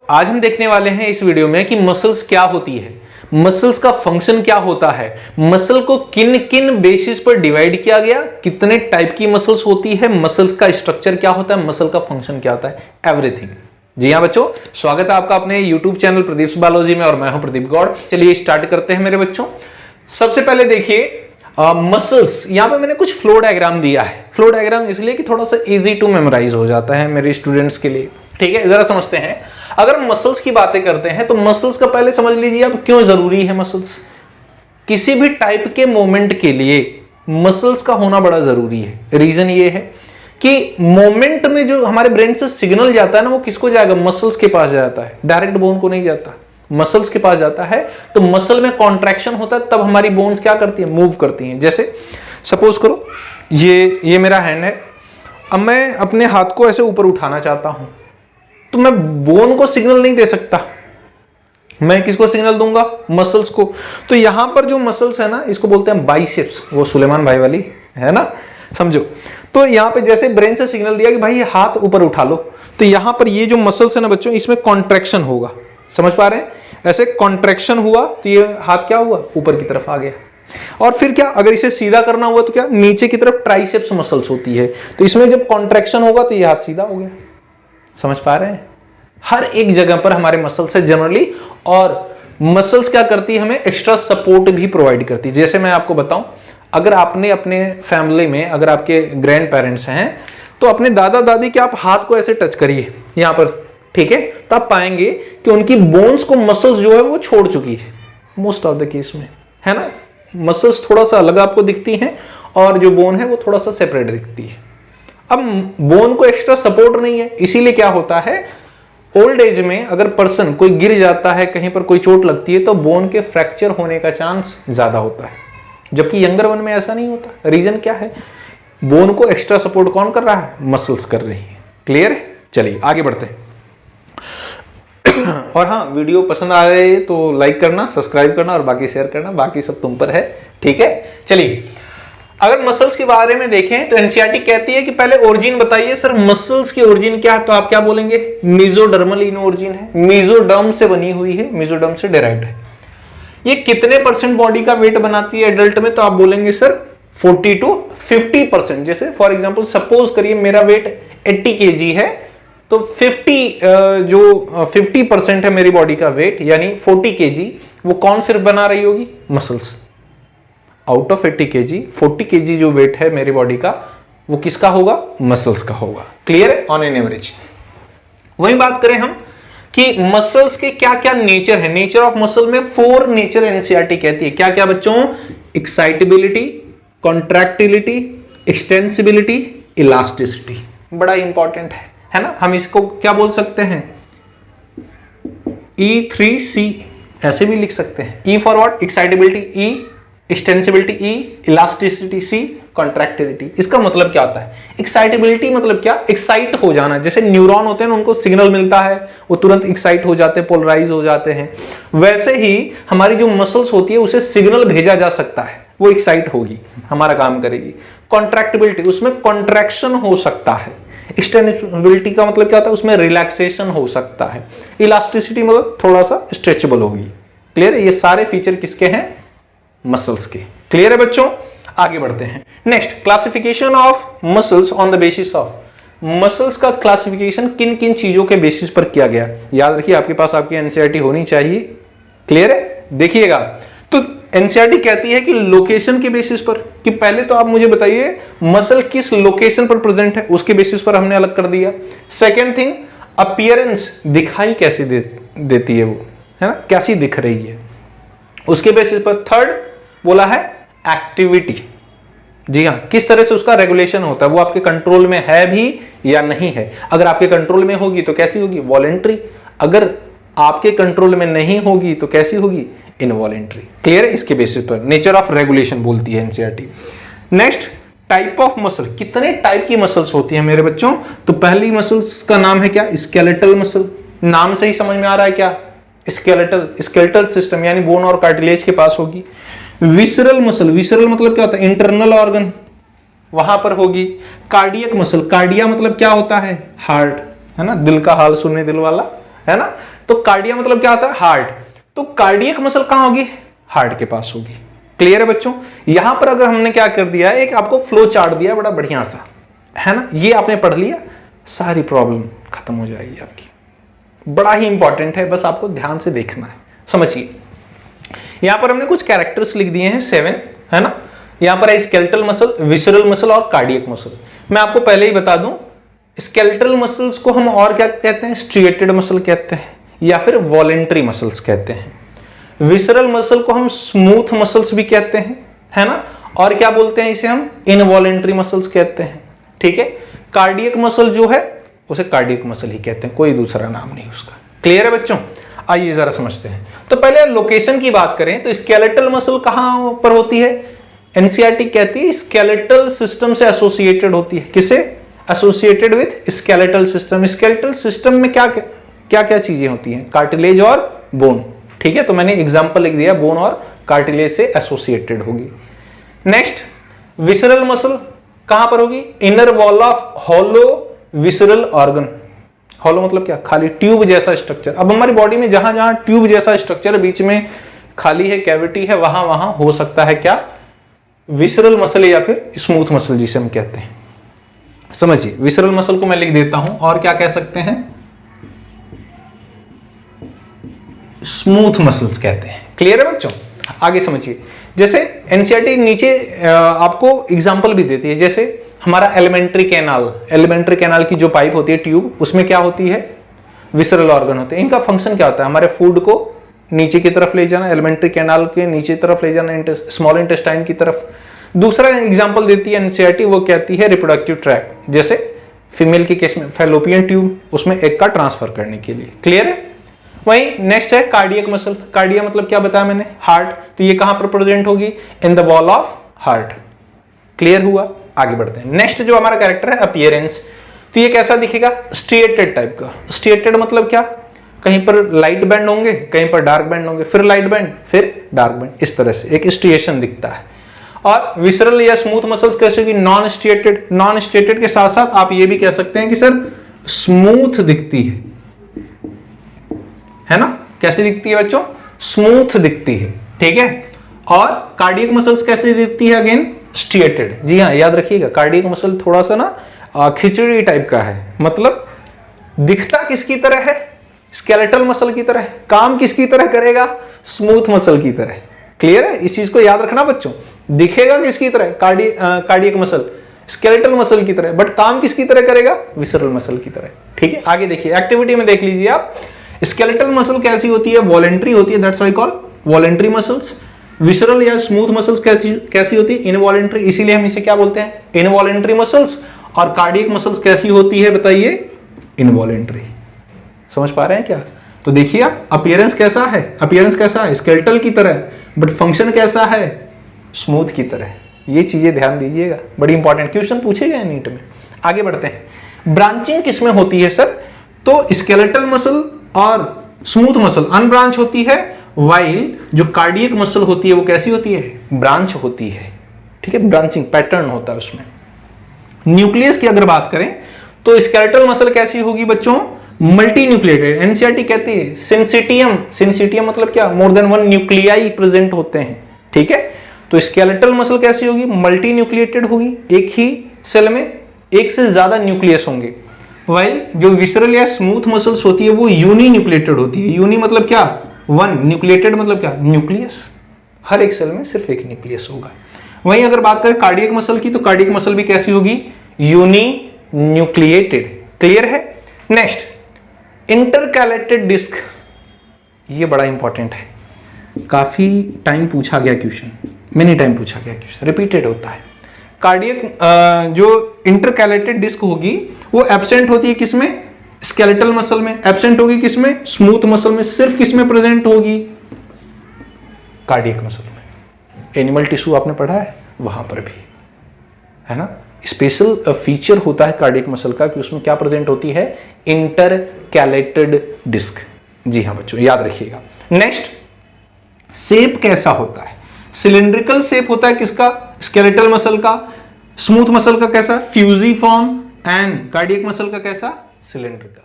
आज हम देखने वाले हैं इस वीडियो में कि मसल्स क्या होती है, मसल्स का फंक्शन क्या होता है, मसल को किन किन बेसिस पर डिवाइड किया गया, कितने टाइप की मसल्स होती है, मसल्स का स्ट्रक्चर क्या होता है, मसल का फंक्शन क्या होता है, एवरीथिंग। जी हाँ बच्चों, स्वागत है आपका अपने YouTube चैनल प्रदीप बायोलॉजी में और मैं हूं प्रदीप गौड़। चलिए स्टार्ट करते हैं मेरे बच्चों। सबसे पहले देखिए मसल्स, यहां पे मैंने कुछ फ्लो डायग्राम दिया है। फ्लो डायग्राम इसलिए कि थोड़ा सा इजी टू मेमोराइज हो जाता है मेरे स्टूडेंट्स के लिए। ठीक है, जरा समझते हैं। अगर मसल्स की बातें करते हैं तो मसल्स का पहले समझ लीजिए अब क्यों जरूरी है मसल्स। किसी भी टाइप के मोमेंट के लिए मसल्स का होना बड़ा जरूरी है। रीजन ये है कि मोमेंट में जो हमारे ब्रेन से सिग्नल जाता है ना, वो किसको जाएगा, मसल्स के पास जाता है, डायरेक्ट बोन को नहीं जाता, मसल्स के पास जाता है। तो मसल में कॉन्ट्रैक्शन होता है, तब हमारी बोन्स क्या करती है, मूव करती हैं। जैसे सपोज करो ये मेरा हैंड है, अब मैं अपने हाथ को ऐसे ऊपर उठाना चाहता हूं, तो मैं बोन को सिग्नल नहीं दे सकता, मैं किसको सिग्नल दूंगा, मसल्स को। तो यहां पर जो मसल्स है ना, इसको बोलते हैं बाइसेप्स, वो सुलेमान भाई वाली है ना, समझो। तो यहां पे जैसे ब्रेन से सिग्नल दिया कि भाई ये हाथ ऊपर उठा लो, तो यहां पर ये जो मसल्स है ना बच्चों, इसमें कॉन्ट्रैक्शन होगा। समझ पा रहे हैं, ऐसे कॉन्ट्रैक्शन हुआ तो ये हाथ क्या हुआ, ऊपर की तरफ आ गया। और फिर क्या, अगर इसे सीधा करना हुआ तो क्या, नीचे की तरफ ट्राइसेप्स मसल्स होती है, तो इसमें जब कॉन्ट्रैक्शन होगा तो ये हाथ सीधा हो गया। समझ पा रहे हैं, हर एक जगह पर हमारे मसल्स है जनरली, और मसल्स क्या करती है, हमें एक्स्ट्रा सपोर्ट भी प्रोवाइड करती है। जैसे मैं आपको बताऊं, अगर आपने अपने फैमिली में, अगर आपके ग्रैंड पेरेंट्स हैं, तो अपने दादा दादी के आप हाथ को ऐसे टच करिए यहां पर, ठीक है, तो आप पाएंगे कि उनकी बोन्स को मसल्स जो है वो छोड़ चुकी है मोस्ट ऑफ द केस में, है ना। मसल्स थोड़ा सा अलग आपको दिखती हैं और जो बोन है वो थोड़ा सा सेपरेट दिखती है। अब बोन को एक्स्ट्रा सपोर्ट नहीं है, इसीलिए क्या होता है, ओल्ड एज में अगर पर्सन कोई गिर जाता है, कहीं पर कोई चोट लगती है, तो बोन के फ्रैक्चर होने का चांस ज्यादा होता है, जबकि यंगर वन में ऐसा नहीं होता। रीजन क्या है, बोन को एक्स्ट्रा सपोर्ट कौन कर रहा है, मसल्स कर रही है। क्लियर है, चलिए आगे बढ़ते हैं। और हाँ, वीडियो पसंद आ रहे है तो लाइक करना, सब्सक्राइब करना और बाकी शेयर करना, बाकी सब तुम पर है। ठीक है, चलिए अगर मसल्स के बारे में देखें तो एनसीईआरटी कहती है कि पहले ओरिजिन बताइए सर, मसल्स की ओरिजिन क्या है, तो आप क्या बोलेंगे, मेसोडर्मल इन ओरिजिन है, मेसोडर्म से बनी हुई है, मेसोडर्म से डिराइव्ड है। ये कितने परसेंट बॉडी का वेट बनाती है एडल्ट में, तो आप बोलेंगे सर 40 to 50%। जैसे फॉर एग्जांपल सपोज करिए मेरा वेट 80 kg है, तो 50% है मेरी बॉडी का वेट, यानी 40 kg, वो कौन सिर्फ बना रही होगी, muscles. Out of 80 kg 40 kg जो वेट है मेरी बॉडी का, वो किसका होगा, मसल्स का होगा। क्लियर है, ऑन एन एवरेज। वही बात करें हम कि मसल्स के क्या क्या नेचर है, नेचर ऑफ मसल में 4 नेचर एनसीईआरटी कहती है। क्या क्या बच्चों, एक्साइटेबिलिटी, कॉन्ट्रैक्टिलिटी, एक्सटेंसिबिलिटी, इलास्टिसिटी। बड़ा इंपॉर्टेंट है ना। हम इसको क्या बोल सकते हैं, E3C ऐसे भी लिख सकते हैं। E for what, excitability, E extensibility, E elasticity, C contractility. इसका मतलब क्या होता है, एक्साइटेबिलिटी मतलब क्या, एक्साइट हो जाना। जैसे न्यूरॉन होते हैं ना, उनको सिग्नल मिलता है, वो तुरंत एक्साइट हो जाते हैं, पोलराइज हो जाते हैं। वैसे ही हमारी जो मसल्स होती है, उसे सिग्नल भेजा जा सकता है, वो एक्साइट होगी, हमारा काम करेगी। कॉन्ट्रैक्टिबिलिटी, उसमें कॉन्ट्रैक्शन हो सकता है। एक्सटेंसिबिलिटी का मतलब क्या होता है, उसमें रिलैक्सेशन हो सकता है। इलास्टिसिटी मतलब थोड़ा सा स्ट्रेचेबल होगी। क्लियर है, ये सारे फीचर किसके हैं, मसल्स के। क्लियर है बच्चों, आगे बढ़ते हैं। Next, classification of muscles on the basis of. Muscles का क्लासिफिकेशन किन किन चीजों के बेसिस पर किया गया, याद रखिए, आपके पास आपकी एनसीईआरटी होनी चाहिए। क्लियर है, देखिएगा। तो एनसीईआरटी कहती है कि लोकेशन के बेसिस पर, कि पहले तो आप मुझे बताइए मसल किस लोकेशन पर प्रेजेंट है, उसके बेसिस पर हमने अलग कर दिया। सेकेंड थिंग, अपीयरेंस, दिखाई कैसे देती है वो, है ना, कैसी दिख रही है, उसके बेसिस पर। थर्ड बोला है एक्टिविटी, जी हाँ, किस तरह से उसका रेगुलेशन होता है, वो आपके कंट्रोल में है भी या नहीं है। अगर आपके कंट्रोल में होगी तो कैसी होगी, वॉलेंट्री। अगर आपके कंट्रोल में नहीं होगी तो कैसी होगी, इनवॉलेंट्री। क्लियर है, इसके बेसिस पर नेचर ऑफ रेगुलेशन बोलती है NCERT. Next, type of muscle, कितने टाइप की मसल्स होती हैं मेरे बच्चों। तो पहली मसल्स का नाम है क्या, स्केलेटल मसल। नाम से ही समझ में आ रहा है क्या, स्केलेटल, स्केलेटल सिस्टम यानी बोन और कार्टिलेज के पास होगी। विसरल मसल, विसरल मतलब क्या होता है, इंटरनल ऑर्गन, वहां पर होगी। कार्डियक मसल, कार्डिया मतलब क्या होता है, हार्ट, है ना, दिल का हाल सुनने दिल वाला, है ना। तो कार्डिया मतलब क्या होता है, हार्ट। तो कार्डियक मसल कहां होगी, हार्ट के पास होगी। क्लियर है बच्चों। यहां पर अगर हमने क्या कर दिया है, एक आपको फ्लो चार्ट दिया है बड़ा बढ़िया सा, है ना, ये आपने पढ़ लिया, सारी प्रॉब्लम खत्म हो जाएगी आपकी। बड़ा ही इंपॉर्टेंट है, बस आपको ध्यान से देखना है। समझिए यहां पर हमने कुछ कैरेक्टर्स लिख दिए हैं 7, है ना। यहां पर है स्केलेटल मसल, विसरल मसल और कार्डियक मसल। मैं आपको पहले ही बता दूं, स्केलेटल मसल्स को हम और क्या कहते हैं, स्ट्रिएटेड मसल कहते हैं या फिर वॉलेंट्री मसल्स कहते हैं। विसरल मसल को हम स्मूथ मसल्स भी कहते हैं, है ना। और क्या बोलते हैं इसे हम, इनवॉलेंट्री मसल्स कहते हैं। ठीक है। कार्डियक मसल जो है उसे कार्डियक मसल ही कहते हैं, कोई दूसरा नाम नहीं उसका। क्लियर है बच्चों। आइए जरा समझते हैं। तो पहले लोकेशन की बात करें तो स्केलेटल मसल कहां पर होती है, एनसीईआरटी कहती है स्केलेटल सिस्टम से एसोसिएटेड होती है। किसे associated with, skeletal system. Skeletal system में क्या क्या क्या चीजें होती हैं, कार्टिलेज और बोन। ठीक है, तो मैंने एग्जांपल लिख दिया, बोन और कार्टिलेज से एसोसिएटेड होगी। नेक्स्ट विसरल मसल कहां पर होगी, inner wall of hollow visceral organ. Hollow मतलब क्या, खाली, ट्यूब जैसा स्ट्रक्चर। अब हमारी बॉडी में जहां जहां ट्यूब जैसा स्ट्रक्चर बीच में खाली है, कैविटी है, वहां वहां हो सकता है क्या, विसरल मसल या फिर स्मूथ मसल जिसे हम कहते हैं। समझिए विसरल मसल को मैं लिख देता हूं, और क्या कह सकते हैं, स्मूथ मसल्स कहते हैं। क्लियर है बच्चों। आगे समझिए, जैसे एनसीईआरटी नीचे आपको एग्जांपल भी देती है, जैसे हमारा एलिमेंट्री कैनाल की जो पाइप होती है, ट्यूब, उसमें क्या होती है, विसरल ऑर्गन होते हैं। इनका फंक्शन क्या होता है, हमारे फूड को नीचे की तरफ ले जाना, एलिमेंट्री कैनाल के नीचे तरफ ले जाना, स्मॉल इंटेस्टाइन की तरफ। दूसरा एग्जांपल देती है एनसीईआरटी, वो कहती है रिप्रोडक्टिव ट्रैक्ट, जैसे फीमेल के केस में फैलोपियन ट्यूब, उसमें एग का ट्रांसफर करने के लिए। क्लियर है। वही नेक्स्ट है कार्डियक मसल। कार्डिया मतलब क्या बताया मैंने, हार्ट। तो ये कहां पर प्रेजेंट होगी, in the wall of heart. Clear हुआ। आगे बढ़ते हैं। नेक्स्ट जो हमारा कैरेक्टर है अपीयरेंस, तो ये कैसा दिखेगा, स्ट्रिएटेड टाइप का। स्ट्रिएटेड मतलब क्या, कहीं पर लाइट बैंड होंगे, कहीं पर डार्क बैंड होंगे, फिर लाइट बैंड, फिर डार्क बैंड, इस तरह से एक स्ट्रिएशन दिखता है। और विसरल या स्मूथ मसल्स कैसे होगी, नॉन स्ट्रिएटेड। नॉन स्ट्रिएटेड के साथ साथ आप ये भी कह सकते हैं कि सर स्मूथ दिखती है ना। कैसे दिखती है बच्चों, स्मूथ दिखती है। ठीक है। और कार्डियक मसल्स कैसे दिखती है, अगेन स्ट्रिएटेड। जी हाँ, याद रखिएगा, कार्डियक मसल थोड़ा सा ना खिचड़ी टाइप का है, मतलब दिखता किसकी तरह है, स्केलेटल मसल की तरह। काम किसकी तरह करेगा, स्मूथ मसल की तरह। क्लियर है। इस चीज को याद रखना बच्चों, दिखेगा किसकी तरह, कार्डियक मसल स्केलेटल मसल की तरह, बट काम किसकी तरह करेगा, विसरल मसल की तरह। ठीक है। आगे देखिए, एक्टिविटी में देख लीजिए आप, स्केलेटल मसल कैसी होती है, वॉलेंट्री होती है, that's why called voluntary muscles. Visceral या स्मूथ मसल्स कैसी होती है, इनवॉलेंट्री, इसीलिए हम इसे क्या बोलते हैं, इनवॉलेंट्री मसल्स। और कार्डियक मसल्स कैसी होती है बताइए, इनवॉलेंट्री। समझ पा रहे हैं क्या। तो देखिए आप, अपीयरेंस कैसा है, अपीयरेंस कैसा है, स्केलेटल की तरह, बट फंक्शन कैसा है, स्मूथ की तरह। ये चीजें ध्यान दीजिएगा, बड़ी इंपॉर्टेंट, क्वेश्चन पूछे गए नीट में। आगे बढ़ते हैं। ब्रांचिंग किसमें होती है सर, तो स्केलेटल मसल और स्मूथ मसल अनब्रांच होती है, वाइल जो कार्डियक मसल होती है वो कैसी होती है, ब्रांच होती है। ठीक है, ब्रांचिंग पैटर्न होता है उसमें। न्यूक्लियस की अगर बात करें तो स्केलेटल मसल कैसी होगी बच्चों, मल्टी न्यूक्लिएटेड। एनसीईआरटी कहती है सिंसिटियम, सिंसिटियम मतलब क्या, more than one nuclei present होते हैं। ठीक है। तो स्केलेटल मसल कैसी होगी, मल्टी न्यूक्लिएटेड होगी, एक ही सेल में एक से ज्यादा न्यूक्लियस होंगे। वाइल जो विसरल या स्मूथ मसल्स होती है वो यूनी न्यूक्लिएटेड होती है। यूनी मतलब क्या, वन, न्यूक्लिएटेड मतलब क्या, न्यूक्लियस, हर एक सेल में सिर्फ एक न्यूक्लियस होगा। वहीं अगर बात करें कार्डियक मसल की, तो कार्डियक मसल भी कैसी होगी, यूनी न्यूक्लिएटेड। क्लियर है। नेक्स्ट इंटरकैलेटेड डिस्क, ये बड़ा इंपॉर्टेंट है, काफी टाइम पूछा गया क्वेश्चन, मेनी टाइम पूछा गया क्वेश्चन, रिपीटेड होता है। कार्डियक जो इंटरकैलेटेड डिस्क होगी वो एब्सेंट होती है किसमें, स्केलेटल मसल में। एब्सेंट होगी किसमें, स्मूथ मसल में। सिर्फ किसमें प्रेजेंट होगी, कार्डियक मसल में। एनिमल टिश्यू आपने पढ़ा है, वहां पर भी है ना। स्पेशल फीचर होता है कार्डियक मसल का कि उसमें क्या प्रेजेंट होती है, इंटरकैलेटेड डिस्क। जी हाँ बच्चों, याद रखिएगा। नेक्स्ट, शेप कैसा होता है, सिलिंड्रिकल शेप होता है किसका, स्केलेटल मसल का। स्मूथ मसल का कैसा, फ्यूजिफॉर्म, एंड कार्डियक मसल का कैसा, सिलिंड्रिकल।